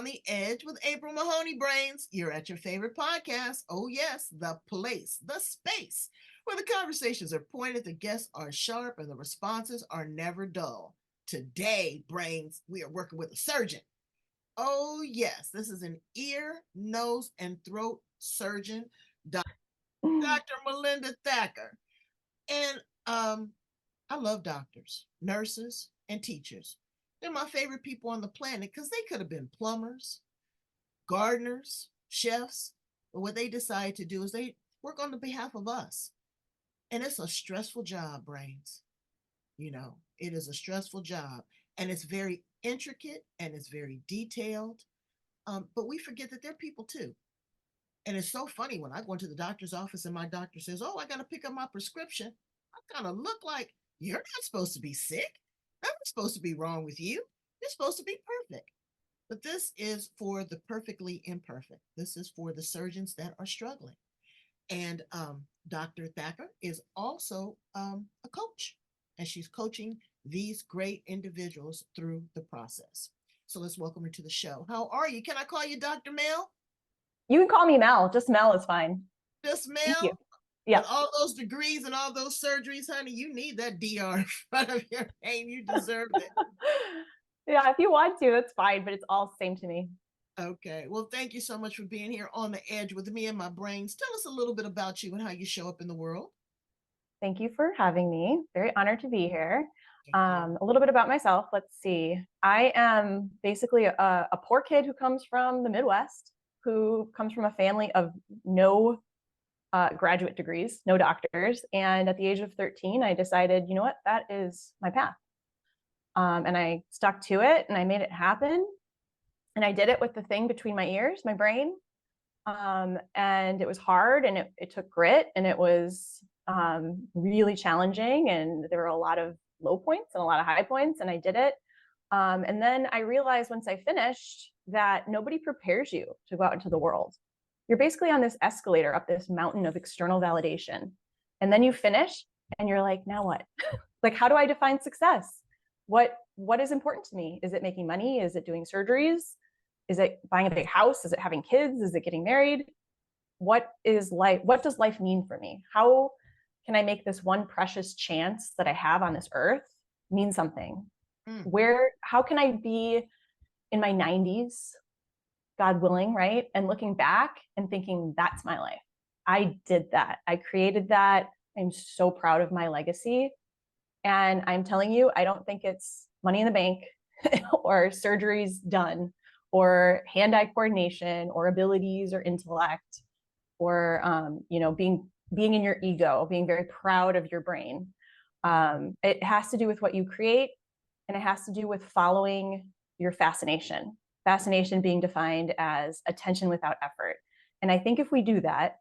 On the Edge with April Mahoney Brains. You're at your favorite podcast. Oh, yes, the place, the space where the conversations are pointed, the guests are sharp, and the responses are never dull. Today, Brains, we are working with a surgeon. Oh, yes, this is an ear, nose, and throat surgeon, Dr. Melinda Thacker. And I love doctors, nurses, and teachers. They're my favorite people on the planet because they could have been plumbers, gardeners, chefs. But what they decide to do is they work on the behalf of us. And it's a stressful job, Brains. It is a stressful job. And it's very intricate and it's very detailed. But we forget that they're people too. And it's so funny when I go into the doctor's office and my doctor says, "Oh, I got to pick up my prescription." I kind of look like, "You're not supposed to be sick. Nothing's supposed to be wrong with you. You're supposed to be perfect." But this is for the perfectly imperfect. This is for the surgeons that are struggling. And Dr. Thacker is also a coach, and she's coaching these great individuals through the process. So let's welcome her to the show. How are you? Can I call you Dr. Mel? You can call me Mel. Just Mel is fine. Just Thank you. Mel? Yeah. With all those degrees and all those surgeries, honey, you need that DR in front of your name. You deserve it. Yeah, if you want to, that's fine, but it's all the same to me. Okay. Well, thank you so much for being here on the edge with me and my brains. Tell us a little bit about you and how you show up in the world. Thank you for having me. Very honored to be here. A little bit about myself. Let's see. I am basically a poor kid who comes from the Midwest, who comes from a family of no graduate degrees, no doctors. And at the age of 13, I decided, you know what, that is my path. And I stuck to it and I made it happen. And I did it with the thing between my ears, my brain. And it was hard and it took grit and it was really challenging. And there were a lot of low points and a lot of high points, and I did it. And then I realized once I finished that nobody prepares you to go out into the world. You're basically on this escalator up this mountain of external validation. And then you finish and you're like, now what? Like, how do I define success? What is important to me? Is it making money? Is it doing surgeries? Is it buying a big house? Is it having kids? Is it getting married? What is life? What does life mean for me? How can I make this one precious chance that I have on this earth mean something? How can I be in my 90s, God willing, right? And looking back and thinking, that's my life. I did that. I created that. I'm so proud of my legacy. And I'm telling you, I don't think it's money in the bank or surgeries done or hand-eye coordination or abilities or intellect or being in your ego, being very proud of your brain. It has to do with what you create, and it has to do with following your fascination. Fascination being defined as attention without effort. And I think if we do that,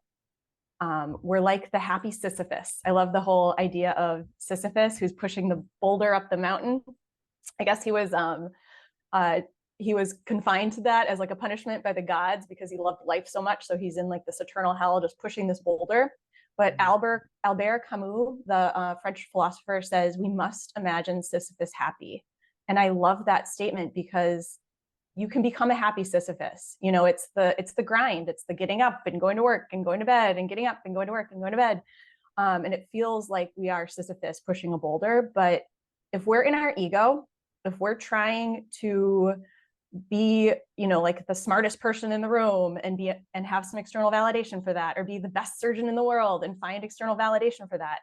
we're like the happy Sisyphus. I love the whole idea of Sisyphus, who's pushing the boulder up the mountain. I guess he was confined to that as like a punishment by the gods because he loved life so much. So he's in like this eternal hell, just pushing this boulder. But Albert Camus, the French philosopher, says we must imagine Sisyphus happy. And I love that statement because you can become a happy Sisyphus. It's the grind. It's the getting up and going to work and going to bed and getting up and going to work and going to bed. And it feels like we are Sisyphus pushing a boulder. But if we're in our ego, if we're trying to be, like the smartest person in the room and have some external validation for that, or be the best surgeon in the world and find external validation for that,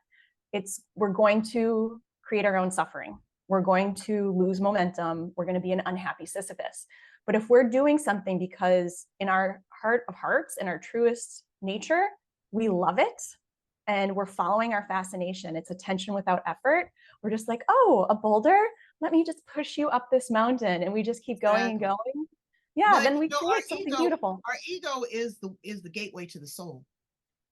we're going to create our own suffering. We're going to lose momentum. We're going to be an unhappy Sisyphus. But if we're doing something because in our heart of hearts, in our truest nature, we love it and we're following our fascination, it's attention without effort. We're just like, oh, a boulder? Let me just push you up this mountain. And we just keep going and going. Yeah, but, then we create something beautiful. Our ego is the gateway to the soul.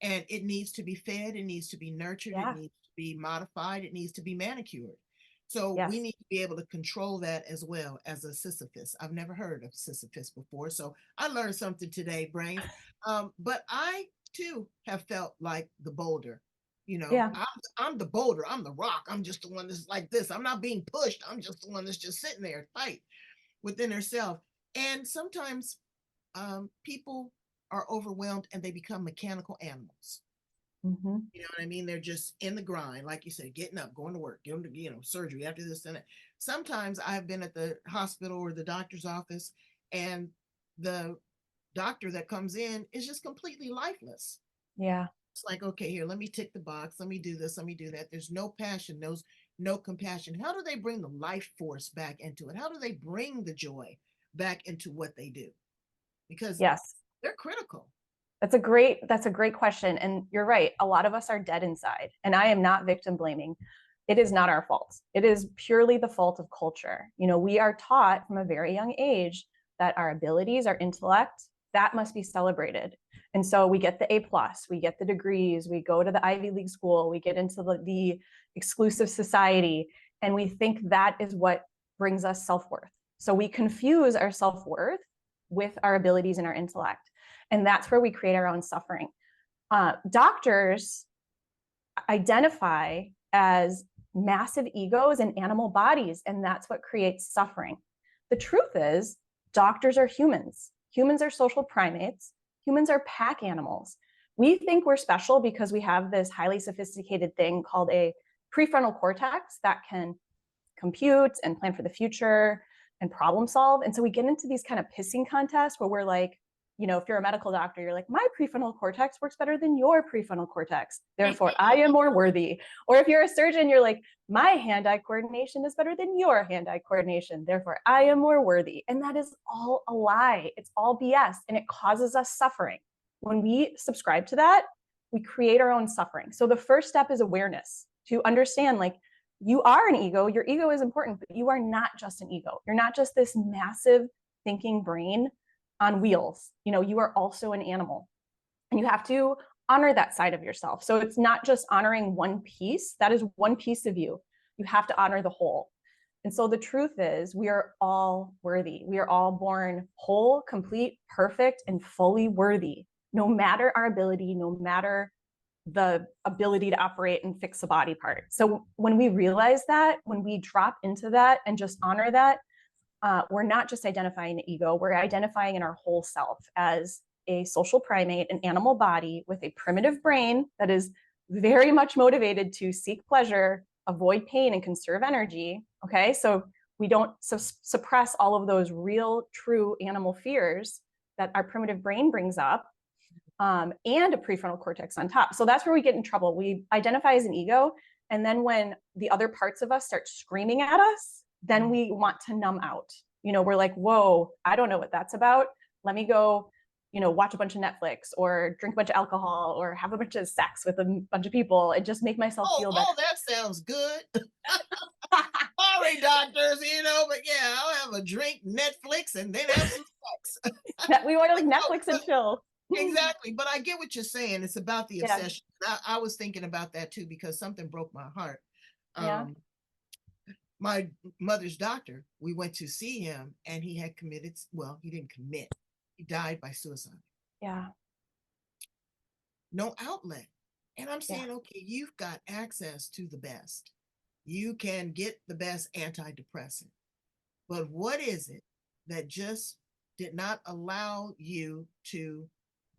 And it needs to be fed, it needs to be nurtured, It needs to be modified, it needs to be manicured. So we need to be able to control that as well as a Sisyphus. I've never heard of Sisyphus before, so I learned something today, Brains. But I too have felt like the boulder. I'm the boulder, I'm the rock, I'm just the one that's like this. I'm not being pushed, I'm just the one that's just sitting there tight within herself. And sometimes people are overwhelmed and they become mechanical animals. Mm-hmm. You know what I mean? They're just in the grind, like you said, getting up, going to work, going to, surgery after this and that. Sometimes I've been at the hospital or the doctor's office, and the doctor that comes in is just completely lifeless. Yeah. It's like, okay, here, let me tick the box, let me do this, let me do that. There's no passion, no compassion. How do they bring the life force back into it? How do they bring the joy back into what they do? Because Yes. they're critical. That's a great question. And you're right. A lot of us are dead inside. And I am not victim blaming. It is not our fault. It is purely the fault of culture. We are taught from a very young age that our abilities, our intellect, that must be celebrated. And so we get the A+, we get the degrees, we go to the Ivy League school, we get into the exclusive society, and we think that is what brings us self-worth. So we confuse our self-worth with our abilities and our intellect. And that's where we create our own suffering. Doctors identify as massive egos and animal bodies, and that's what creates suffering. The truth is, doctors are humans. Humans are social primates. Humans are pack animals. We think we're special because we have this highly sophisticated thing called a prefrontal cortex that can compute and plan for the future and problem solve. And so we get into these kind of pissing contests where we're like, if you're a medical doctor, you're like, my prefrontal cortex works better than your prefrontal cortex. Therefore, I am more worthy. Or if you're a surgeon, you're like, my hand-eye coordination is better than your hand-eye coordination. Therefore, I am more worthy. And that is all a lie. It's all BS. And it causes us suffering. When we subscribe to that, we create our own suffering. So the first step is awareness, to understand, like, you are an ego. Your ego is important, but you are not just an ego. You're not just this massive thinking brain on wheels. You are also an animal, and you have to honor that side of yourself. So it's not just honoring one piece. That is one piece of you. You have to honor the whole. And so the truth is, we are all worthy. We are all born whole, complete, perfect, and fully worthy, no matter our ability, no matter the ability to operate and fix a body part. So when we realize that, when we drop into that and just honor that, we're not just identifying an ego, we're identifying in our whole self as a social primate, an animal body with a primitive brain that is very much motivated to seek pleasure, avoid pain, and conserve energy. Okay, so we don't suppress all of those real, true animal fears that our primitive brain brings up, and a prefrontal cortex on top. So that's where we get in trouble. We identify as an ego, and then when the other parts of us start screaming at us, then we want to numb out. We're like, whoa, I don't know what that's about. Let me go, watch a bunch of Netflix or drink a bunch of alcohol or have a bunch of sex with a bunch of people and just make myself feel better. Oh, that sounds good. Sorry, doctors, but yeah, I'll have a drink, Netflix, and then have some sex. We want to like Netflix and chill. Exactly. But I get what you're saying. It's about the obsession. Yeah. I was thinking about that too, because something broke my heart. My mother's doctor, we went to see him, and he had committed, well, he didn't commit. He died by suicide. Yeah. No outlet. And I'm saying, okay, you've got access to the best. You can get the best antidepressant. But what is it that just did not allow you to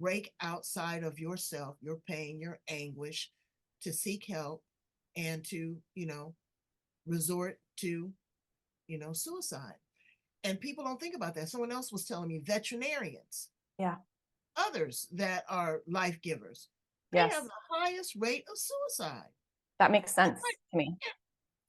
break outside of yourself, your pain, your anguish, to seek help and to, resort to, suicide? And people don't think about that. Someone else was telling me veterinarians. Yeah. Others that are life givers. Yes. They have the highest rate of suicide. That makes sense to me.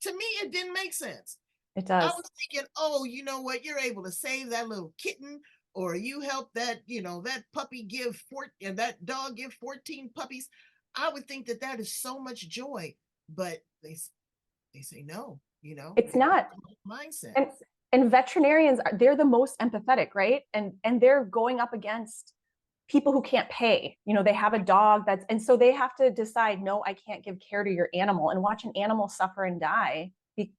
To me, it didn't make sense. It does. I was thinking, oh, you know what? You're able to save that little kitten, or you help that, that puppy give that dog give 14 puppies. I would think that is so much joy, but they say no. It's not mindset. And veterinarians they're the most empathetic, right? And they're going up against people who can't pay. They have a dog and so they have to decide, no, I can't give care to your animal, and watch an animal suffer and die.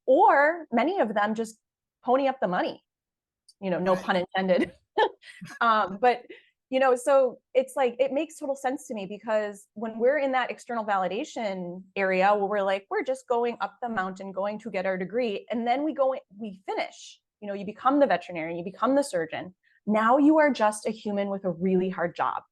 Or many of them just pony up the money, no pun intended. But so it's like, it makes total sense to me, because when we're in that external validation area where we're like, we're just going up the mountain, going to get our degree, and then we finish, you become the veterinarian, you become the surgeon. Now you are just a human with a really hard job.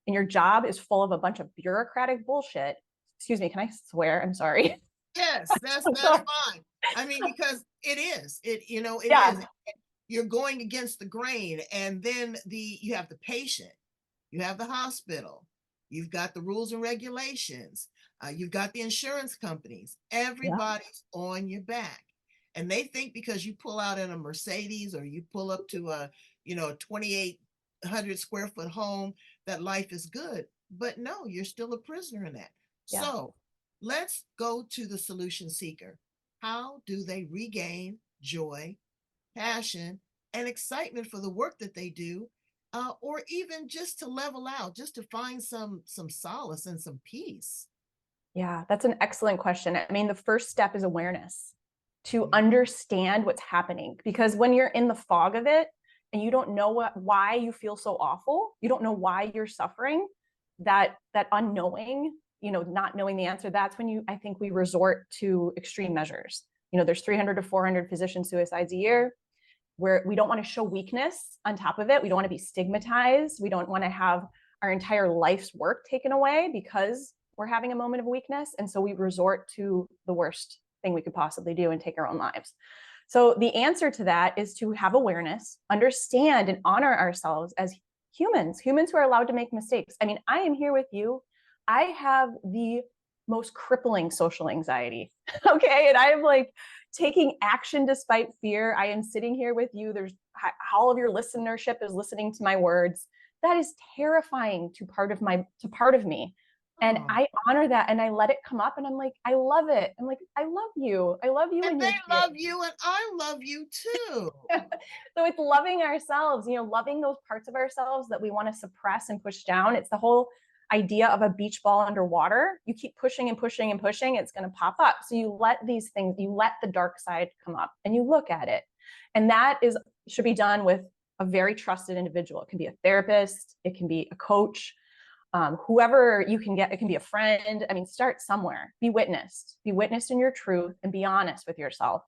And your job is full of a bunch of bureaucratic bullshit. Excuse me, can I swear? I'm sorry. Yes, that's fine. I mean, because it is. It Yeah. is. You're going against the grain, and then you have the patient, you have the hospital, you've got the rules and regulations, you've got the insurance companies. Everybody's on your back, and they think because you pull out in a Mercedes or you pull up to a 2,800 square foot home that life is good. But no, you're still a prisoner in that. Yeah. So let's go to the solution seeker. How do they regain joy, passion, and excitement for the work that they do, or even just to level out, just to find some solace and some peace? Yeah, that's an excellent question. I mean, the first step is awareness, to understand what's happening, because when you're in the fog of it and you don't know why you feel so awful, you don't know why you're suffering, that unknowing, not knowing the answer, that's when I think we resort to extreme measures. There's 300 to 400 physician suicides a year, where we don't want to show weakness on top of it. We don't want to be stigmatized. We don't want to have our entire life's work taken away because we're having a moment of weakness. And so we resort to the worst thing we could possibly do and take our own lives. So the answer to that is to have awareness, understand and honor ourselves as humans who are allowed to make mistakes. I mean, I am here with you. I have the most crippling social anxiety. Okay. And I am like taking action despite fear. I am sitting here with you. There's all of your listenership is listening to my words. That is terrifying to part of me. And I honor that and I let it come up and I'm like, I love it. I'm like, I love you. I love you. And they love you and I love you too. So it's loving ourselves, loving those parts of ourselves that we want to suppress and push down. It's the whole idea of a beach ball underwater. You keep pushing and pushing and pushing, it's going to pop up. So you let the dark side come up and you look at it. And that should be done with a very trusted individual. It can be a therapist, it can be a coach, whoever you can get. It can be a friend. I mean, start somewhere. Be witnessed in your truth and be honest with yourself.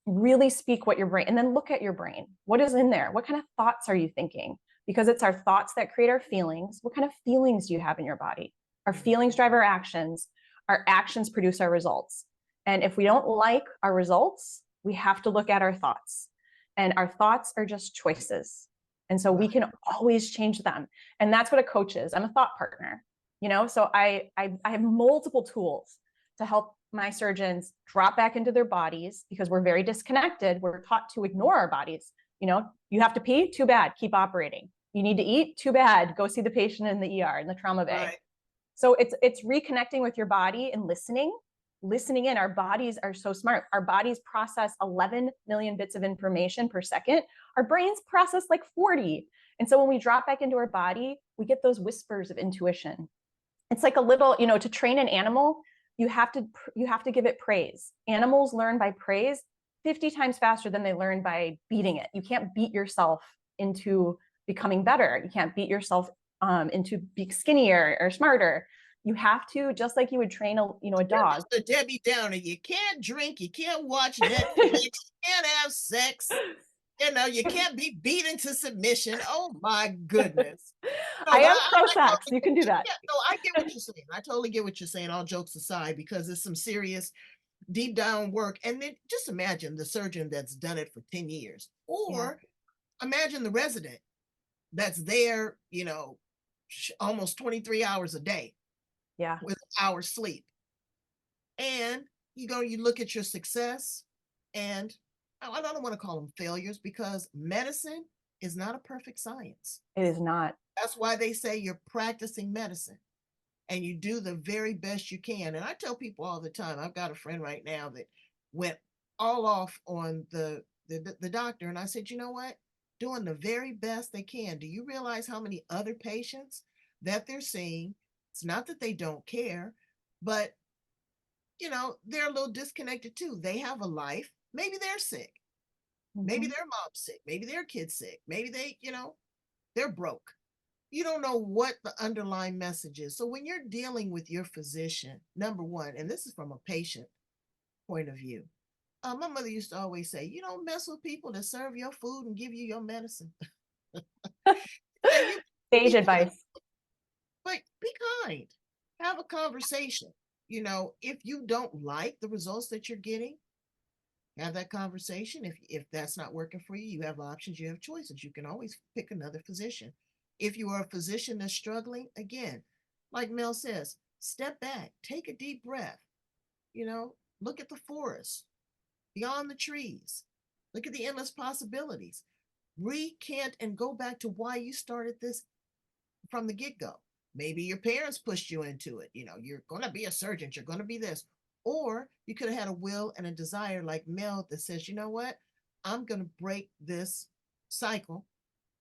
Really speak what your brain, and then look at your brain. What is in there? What kind of thoughts are you thinking? Because it's our thoughts that create our feelings. What kind of feelings do you have in your body? Our feelings drive our actions produce our results. And if we don't like our results, we have to look at our thoughts. And our thoughts are just choices. And so we can always change them. And that's what a coach is. I'm a thought partner, so I have multiple tools to help my surgeons drop back into their bodies, because we're very disconnected. We're taught to ignore our bodies. You have to pee, too bad, keep operating. You need to eat, too bad, go see the patient in the ER, in the trauma bay. Right. So it's reconnecting with your body and listening in. Our bodies are so smart. Our bodies process 11 million bits of information per second. Our brains process like 40. And so when we drop back into our body, we get those whispers of intuition. It's like a little, to train an animal, you have to give it praise. Animals learn by praise 50 times faster than they learn by beating it. You can't beat yourself into becoming better. You can't beat yourself into being skinnier or smarter. You have to, just like you would train a dog. The Debbie Downer. You can't drink, you can't watch Netflix, you can't have sex. You can't be beaten to submission. Oh my goodness. No, I have pro-sex. You can do that. Yeah, no, I get what you're saying. I totally get what you're saying, all jokes aside, because it's some serious deep down work. And then just imagine the surgeon that's done it for 10 years. Or imagine the resident that's there, almost 23 hours a day. Yeah. With hours sleep. And you look at your success, and I don't want to call them failures, because medicine is not a perfect science. It is not. That's why they say you're practicing medicine and you do the very best you can. And I tell people all the time, I've got a friend right now that went all off on the doctor. And I said, you know what? Doing the very best they can. Do you realize how many other patients that they're seeing? It's not that they don't care, but they're a little disconnected too. They have a life. Maybe they're sick. Maybe their mom's sick. Maybe their kid's sick. Maybe they're broke. You don't know what the underlying message is. So when you're dealing with your physician, number one, and this is from a patient point of view, My mother used to always say, you don't mess with people that serve your food and give you your medicine. Say you Sage be kind, advice. but be kind. Have a conversation. If you don't like the results that you're getting, have that conversation. If that's not working for you, you have options, you have choices. You can always pick another physician. If you are a physician that's struggling, again, like Mel says, step back, take a deep breath, you know, look at the forest, beyond the trees, look at the endless possibilities. Recant and go back to why you started this from the get-go. Maybe your parents pushed you into it. You're going to be a surgeon, you're going to be this. Or you could have had a will and a desire like Mel that says, you know what, I'm going to break this cycle,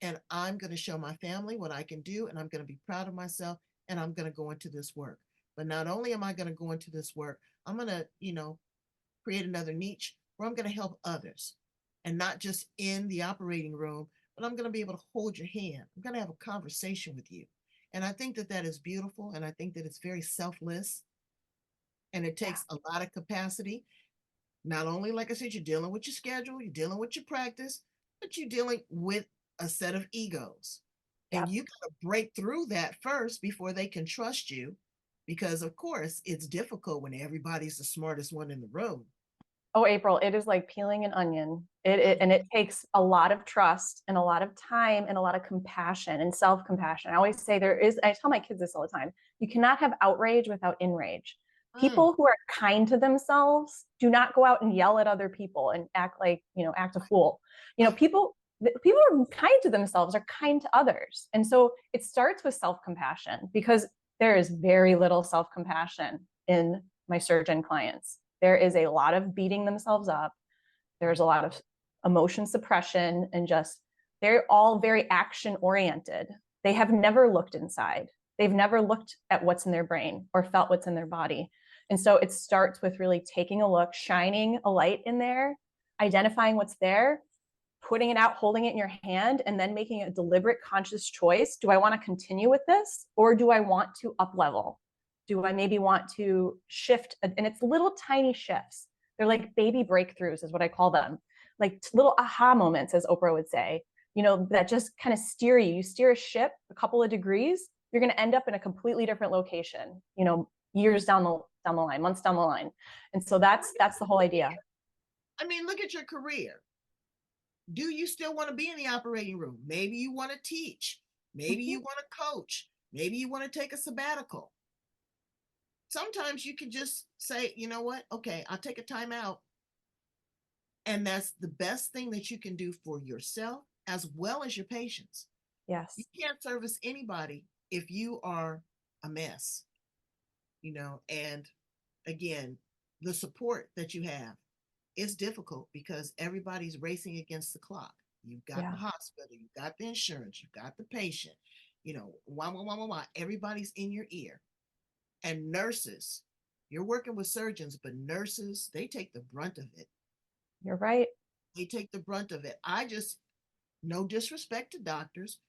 and I'm going to show my family what I can do, and I'm going to be proud of myself, and I'm going to go into this work. But not only am I going to go into this work, I'm going to create another niche where I'm going to help others, and not just in the operating room, but I'm going to be able to hold your hand. I'm going to have a conversation with you. And I think that that is beautiful. And I think that it's very selfless, and it Yeah. takes a lot of capacity. Not only, like I said, you're dealing with your schedule, you're dealing with your practice, but you're dealing with a set of egos. And Yep. you got to break through that first before they can trust you. Because, of course, it's difficult when everybody's the smartest one in the room. Oh, April, it is like peeling an onion. And it takes a lot of trust and a lot of time and a lot of compassion and self-compassion. I always say I tell my kids this all the time. You cannot have outrage without enrage. Mm. People who are kind to themselves do not go out and yell at other people and act a fool. People who are kind to themselves are kind to others. And so it starts with self-compassion, because there is very little self-compassion in my surgeon clients. There is a lot of beating themselves up. There's a lot of emotion suppression, and just, they're all very action oriented. They have never looked inside. They've never looked at what's in their brain or felt what's in their body. And so it starts with really taking a look, shining a light in there, identifying what's there, putting it out, holding it in your hand, and then making a deliberate, conscious choice. Do I want to continue with this, or do I want to up level? Do I maybe want to shift? And it's little tiny shifts. They're like baby breakthroughs, is what I call them. Like little aha moments, as Oprah would say, that just kind of steer you. You steer a ship a couple of degrees, you're going to end up in a completely different location, years down the line, months down the line. And so that's the whole idea. I mean, look at your career. Do you still want to be in the operating room? Maybe you want to teach. Maybe you want to coach. Maybe you want to take a sabbatical. Sometimes you can just say, you know what? Okay, I'll take a time out. And that's the best thing that you can do for yourself as well as your patients. You Yes. can't service anybody if you are a mess, and again, the support that you have is difficult because everybody's racing against the clock. You've got Yeah. the hospital, you've got the insurance, you've got the patient, why. Everybody's in your ear. And nurses, you're working with surgeons, but nurses, they take the brunt of it. You're right. They take the brunt of it. No disrespect to doctors,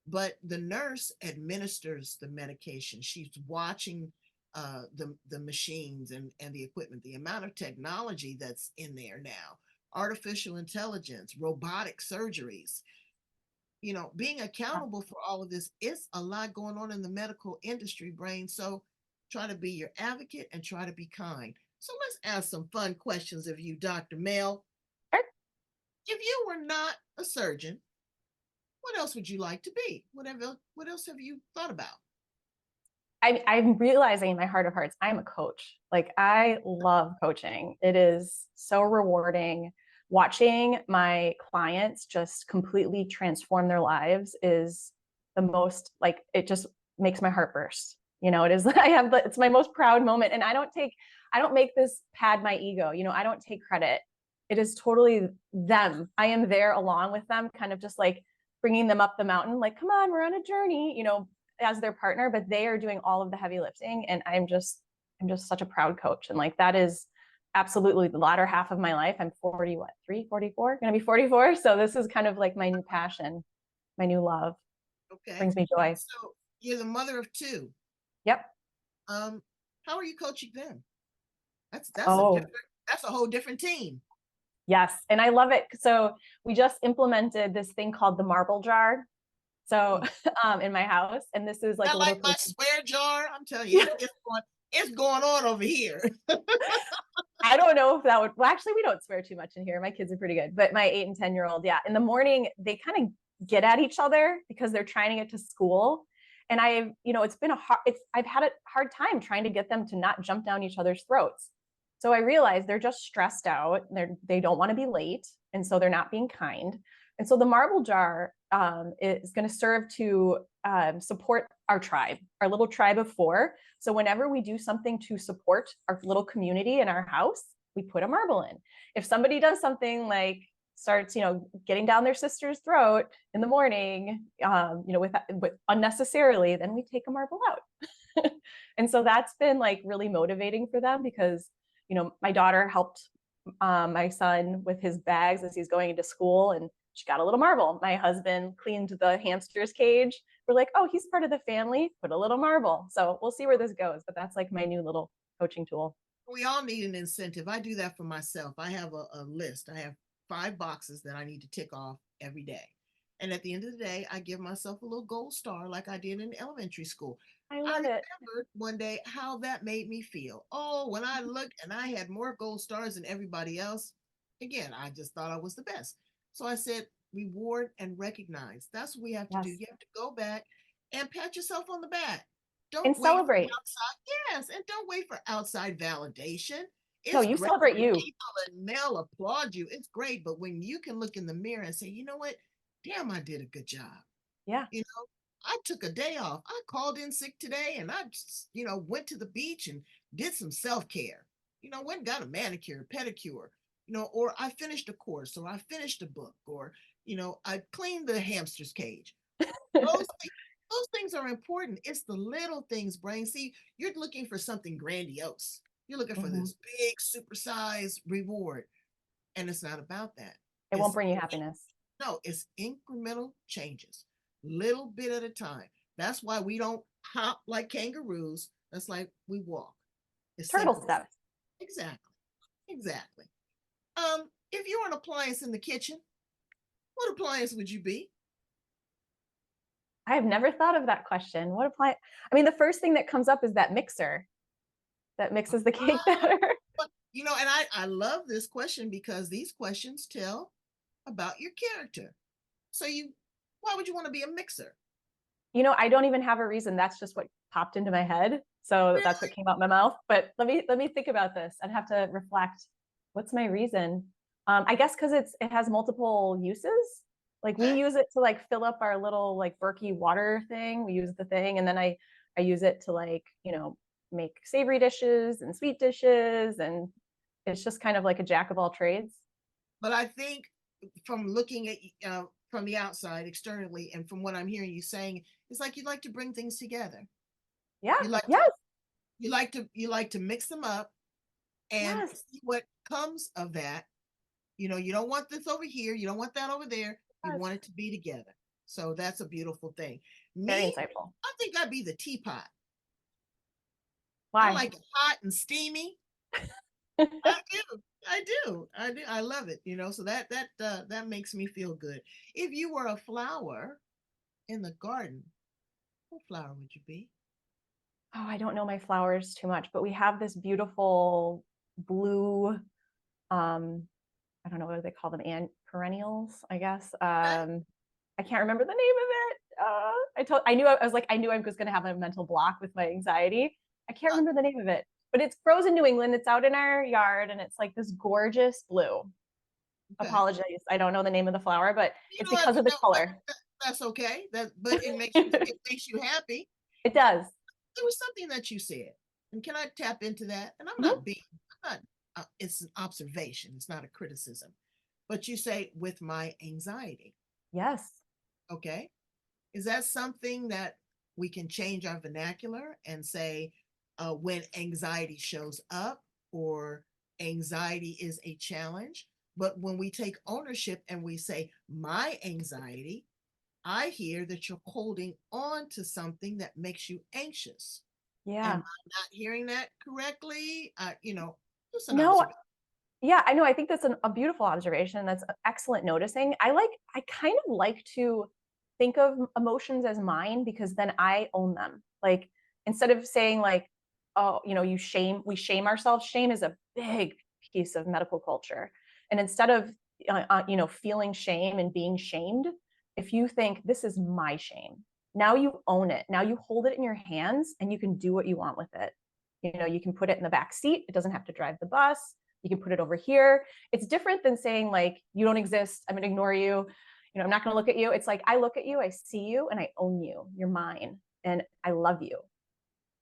but the nurse administers the medication. She's watching the machines and the equipment, the amount of technology that's in there now, artificial intelligence, robotic surgeries. Being accountable for all of this, is a lot going on in the medical industry, brain. So try to be your advocate and try to be kind. So let's ask some fun questions of you, Dr. Mel. Sure. If you were not a surgeon, what else would you like to be? What else have you thought about? I'm realizing in my heart of hearts, I'm a coach. Like, I love coaching. It is so rewarding. Watching my clients just completely transform their lives is the most, like, it just makes my heart burst. It is, it's my most proud moment. And I don't make this pad my ego. I don't take credit. It is totally them. I am there along with them, kind of just like bringing them up the mountain, like, come on, we're on a journey, as their partner, but they are doing all of the heavy lifting. And I'm just such a proud coach. And like, that is absolutely the latter half of my life. I'm 40, 44, gonna be 44. So this is kind of like my new passion, my new love. Okay. Brings me joy. So you're the mother of two. Yep. How are you coaching them? That's a Oh, different, that's a whole different team. Yes. And I love it. So we just implemented this thing called the marble jar. So in my house, and this is like I a little like my token. swear jar. I'm telling you, it's going on over here. I don't know if that would, well, actually, we don't swear too much in here. My kids are pretty good, but my 8 and 10-year-old, yeah. In the morning, they kind of get at each other because they're trying to get to school. And it's been I've had a hard time trying to get them to not jump down each other's throats. So I realized they're just stressed out. They don't want to be late. And so they're not being kind. And so the marble jar is going to serve to support our tribe, our little tribe of 4. So whenever we do something to support our little community in our house, we put a marble in. If somebody does something like starts, getting down their sister's throat in the morning, with unnecessarily, then we take a marble out. And so that's been like really motivating for them because, my daughter helped my son with his bags as he's going into school, and she got a little marble. My husband cleaned the hamster's cage. We're like, oh, he's part of the family, put a little marble. So we'll see where this goes, but that's like my new little coaching tool. We all need an incentive. I do that for myself. I have a list. I have 5 boxes that I need to tick off every day. And at the end of the day, I give myself a little gold star like I did in elementary school. I I love it. remembered one day how that made me feel. Oh, when I looked and I had more gold stars than everybody else, again, I just thought I was the best. So I said, reward and recognize. That's what we have to do. Yes. You have to go back and pat yourself on the back. And Don't wait for celebrate. outside, yes, and don't wait for outside validation. No, It's you great celebrate when you. people and male applaud you. It's great, but when you can look in the mirror and say, you know what? Damn, I did a good job. Yeah. You know, I took a day off. I called in sick today and I just, went to the beach and did some self-care. Went and got a manicure, pedicure, or I finished a course or I finished a book or, I cleaned the hamster's cage. Those those things are important. It's the little things, brain. See, you're looking for something grandiose. You're looking for Mhm. this big supersized reward. And it's not about that. It won't It's bring you happiness. no, it's incremental changes, little bit at a time. That's why we don't hop like kangaroos. That's like we walk. It's Turtle simple. steps. Exactly. Exactly. If you're an appliance in the kitchen, what appliance would you be? I have never thought of that question. I mean, the first thing that comes up is that mixer that mixes the cake batter. But and I love this question because these questions tell about your character. So why would you want to be a mixer? I don't even have a reason. That's just what popped into my head. So that's what Really? came out my mouth. But let me think about this. I'd have to reflect. What's my reason? I guess because it has multiple uses. Like we Okay. use it to like fill up our little like Berkey water thing. We use the thing, and then I use it to like make savory dishes and sweet dishes, and it's just kind of like a jack of all trades. But I think from looking at from the outside externally and from what I'm hearing you saying, it's like you like to bring things together. Yeah. You like to Yes. you like to mix them up and Yes. see what comes of that. You don't want this over here, you don't want that over there. You Yes. want it to be together. So that's a beautiful thing. Very Me, insightful. I think I'd be the teapot. I Why? like it hot and steamy. I do. I do. I do. I love it. So that makes me feel good. If you were a flower in the garden, what flower would you be? Oh, I don't know my flowers too much, but we have this beautiful blue, I don't know what they call them, and perennials, I guess. Okay. I can't remember the name of it. I was going to have a mental block with my anxiety. I can't Uh, remember the name of it, but it's grows in New England. It's out in our yard, and it's like this gorgeous blue. okay. Apologize, I don't know the name of the flower, but You it's know what? because of the No, color. that's okay. But it makes you happy. It does. There was something that you said, and can I tap into that? And Mhm. I'm not. It's an observation. It's not a criticism. But you say with my anxiety. Yes. Okay. Is that something that we can change our vernacular and say when anxiety shows up or anxiety is a challenge? But when we take ownership and we say, my anxiety, I hear that you're holding on to something that makes you anxious. Am Yeah. I not hearing that correctly? Just an No, observation. Yeah, I know. I think that's a beautiful observation. That's excellent noticing. I kind of like to think of emotions as mine because then I own them. Like instead of saying like, oh, we shame ourselves. Shame is a big piece of medical culture. And instead of, feeling shame and being shamed, if you think this is my shame, now you own it. Now you hold it in your hands and you can do what you want with it. You can put it in the back seat. It doesn't have to drive the bus. You can put it over here. It's different than saying like, you don't exist, I'm gonna ignore you, I'm not gonna look at you. It's like, I look at you, I see you, and I own you. You're mine, and I love you,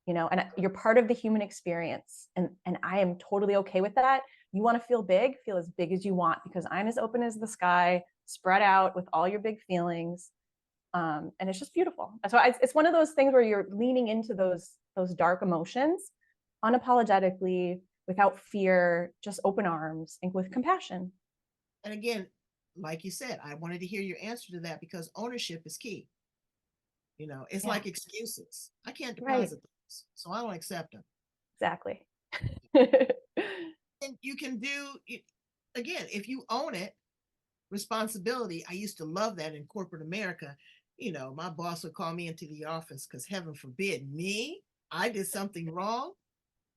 and you're part of the human experience. And I am totally okay with that. You wanna feel as big as you want, because I'm as open as the sky, spread out with all your big feelings. And it's just beautiful. So it's one of those things where you're leaning into those dark emotions unapologetically, without fear, just open arms and with compassion. And again, like you said, I wanted to hear your answer to that because ownership is key. It's Yeah, like excuses. I can't right. deposit those, so I don't accept them. Exactly. And you can do it again if you own it. Responsibility. I used to love that in corporate America. My boss would call me into the office because heaven forbid I did something wrong,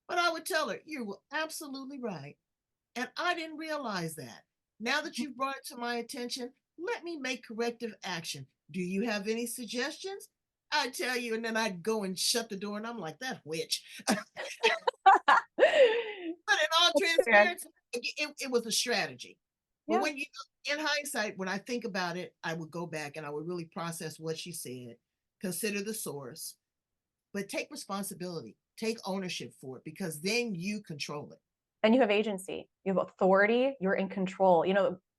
but I would tell her, you were absolutely right. And I didn't realize that. Now that you've brought it to my attention, let me make corrective action. Do you have any suggestions? I tell you, and then I'd go and shut the door, and I'm like, that witch. But in all Fair. transparency, it was a strategy. But Yeah. when in hindsight, when I think about it, I would go back and I would really process what she said, consider the source, but take responsibility, take ownership for it, because then you control it. And you have agency, you have authority, you're in control.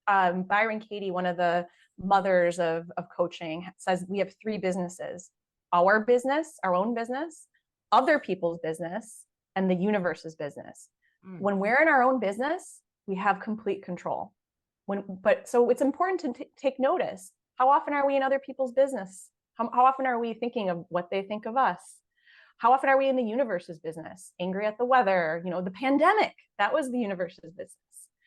Byron Katie, one of the mothers of coaching, says we have three businesses: our business, our own business, other people's business, and the universe's business. When we're in our own business, we have complete control. So it's important to take notice. How often are we in other people's business? How often are we thinking of what they think of us? How often are we in the universe's business? Angry at the weather, the pandemic, that was the universe's business.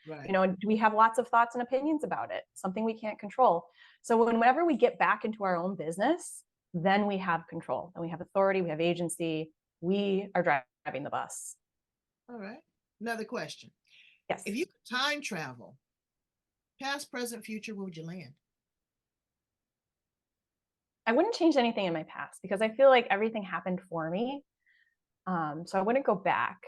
Right. Do we have lots of thoughts and opinions about it? Something we can't control. So whenever we get back into our own business, then we have control, and we have authority, we have agency, we are driving the bus. All right. Another question. Yes. If you could time travel, past, present, future, where would you land? I wouldn't change anything in my past because I feel like everything happened for me. So I wouldn't go back.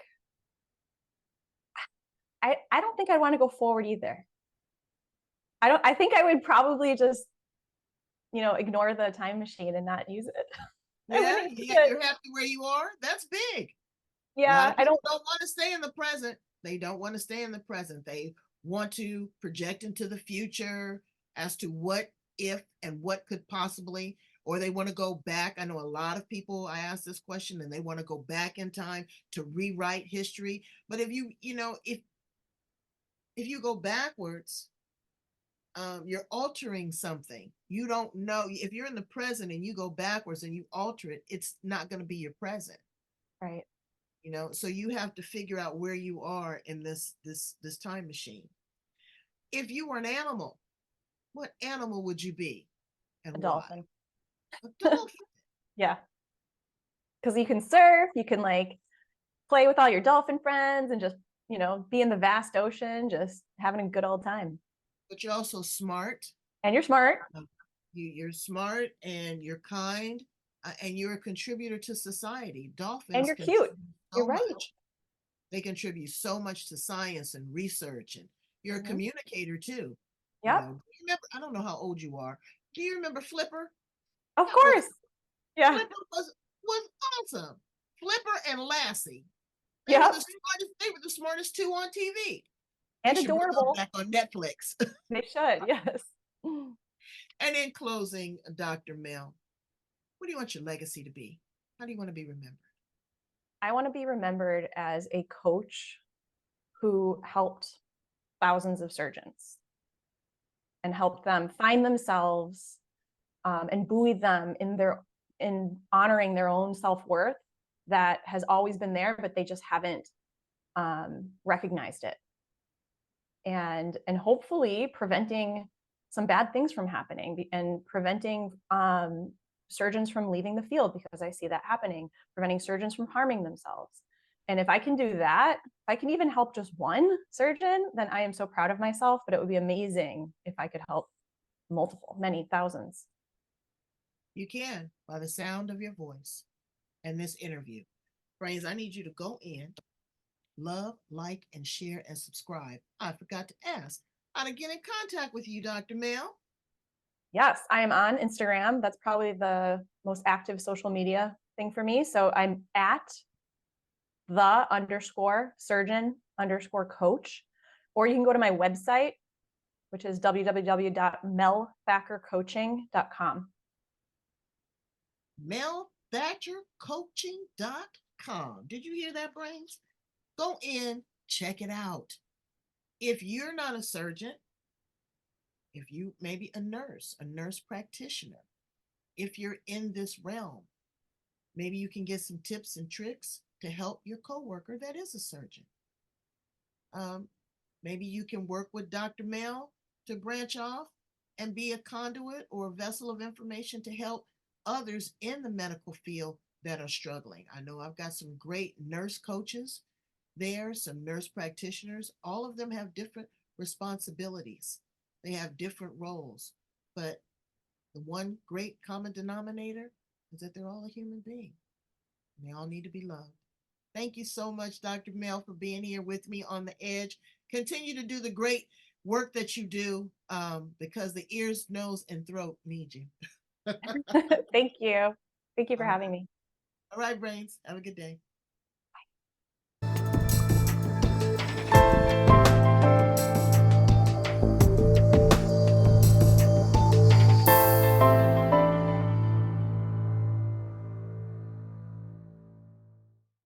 I don't think I'd want to go forward either. I think I would probably just, ignore the time machine and not use it. Yeah, you're happy where you are. That's big. A lot Yeah, of I people don't. don't want to stay in the present. They don't want to stay in the present. They want to project into the future as to what if and what could possibly, or they want to go back. I know a lot of people, I ask this question and they want to go back in time to rewrite history. But if you go backwards, you're altering something. You don't know if you're in the present and you go backwards and you alter it, it's not going to be your present. Right. So you have to figure out where you are in this time machine. If you were an animal, what animal would you be and A why? dolphin. A dolphin. Yeah. Because you can surf, you can like play with all your dolphin friends and just, be in the vast ocean, just having a good old time. But you're also smart. And you're smart. You're smart and you're kind, and you're a contributor to society. And Dolphins you're cute. contribute You're so right. much. They contribute so much to science and research, and you're a communicator too. Yep. Do you remember? I don't know how old you are. Do you remember Flipper? Of That was course. Yeah. Flipper was awesome. Flipper and Lassie. Yep. They were the smartest two on TV. They And should bring them adorable. back on Netflix. They should. Yes. And in closing, Dr. Mel, what do you want your legacy to be? How do you want to be remembered? I want to be remembered as a coach who helped thousands of surgeons and helped them find themselves, and buoyed them in honoring their own self-worth that has always been there, but they just haven't recognized it. and hopefully preventing some bad things from happening and preventing surgeons from leaving the field, because I see that happening, preventing surgeons from harming themselves. And if I can do that, if I can even help just one surgeon, then I am so proud of myself. But it would be amazing if I could help multiple, many thousands. You can, by the sound of your voice and this interview. Brains, I need you to go in, love, like, and share and subscribe. I forgot to ask how to get in contact with you, Dr. Mel. Yes, I am on Instagram. That's probably the most active social media thing for me. So I'm at the_surgeon_coach, or you can go to my website, which is www.melthackercoaching.com. melthackercoaching.com. Did you hear that, Brains? Go in, check it out. If you're not a surgeon, if you maybe a nurse practitioner, if you're in this realm, maybe you can get some tips and tricks to help your coworker that is a surgeon. Maybe you can work with Dr. Mel to branch off and be a conduit or a vessel of information to help others in the medical field that are struggling. I know I've got some great nurse coaches there, some nurse practitioners. All of them have different responsibilities. They have different roles, but the one great common denominator is that they're all a human being. And they all need to be loved. Thank you so much, Dr. Mel, for being here with me on the edge. Continue to do the great work that you do, because the ears, nose, and throat need you. Thank you. Thank you for All right. having me. All right, Brains. Have a good day.